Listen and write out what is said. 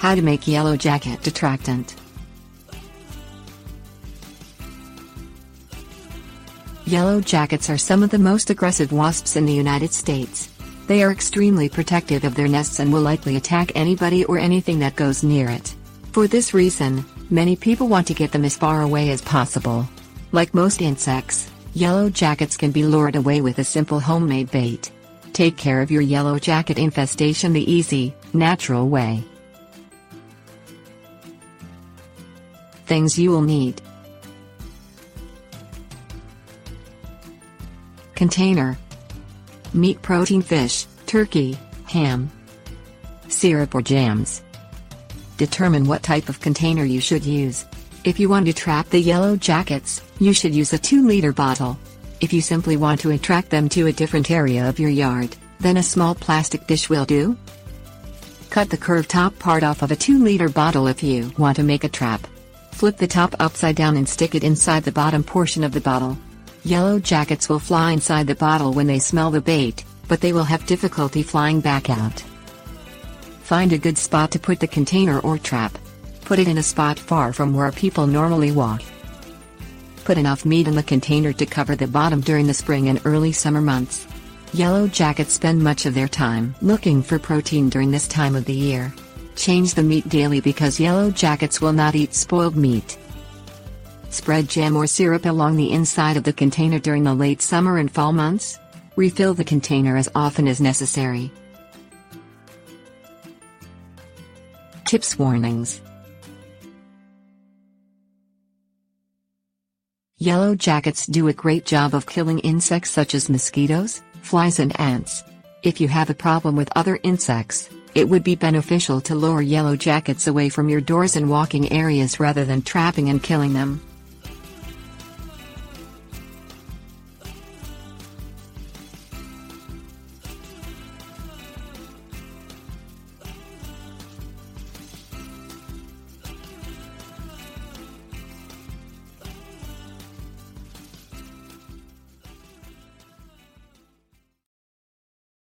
How to make Yellowjacket Attractant. Yellowjackets are some of the most aggressive wasps in the United States. They are extremely protective of their nests and will likely attack anybody or anything that goes near it. For this reason, many people want to get them as far away as possible. Like most insects, yellowjackets can be lured away with a simple homemade bait. Take care of your yellowjacket infestation the easy, natural way. Things you will need: container, meat, protein, fish, turkey, ham, syrup or jams. Determine what type of container you should use. If you want to trap the yellowjackets, you should use a 2-liter bottle. If you simply want to attract them to a different area of your yard, then a small plastic dish will do. Cut the curved top part off of a 2-liter bottle if you want to make a trap. Flip the top upside down and stick it inside the bottom portion of the bottle. Yellowjackets will fly inside the bottle when they smell the bait, but they will have difficulty flying back out. Find a good spot to put the container or trap. Put it in a spot far from where people normally walk. Put enough meat in the container to cover the bottom during the spring and early summer months. Yellowjackets spend much of their time looking for protein during this time of the year. Change the meat daily because yellowjackets will not eat spoiled meat. Spread jam or syrup along the inside of the container during the late summer and fall months. Refill the container as often as necessary. Tips: warnings. Yellowjackets do a great job of killing insects such as mosquitoes, flies and ants. If you have a problem with other insects, it would be beneficial to lure yellowjackets away from your doors and walking areas rather than trapping and killing them.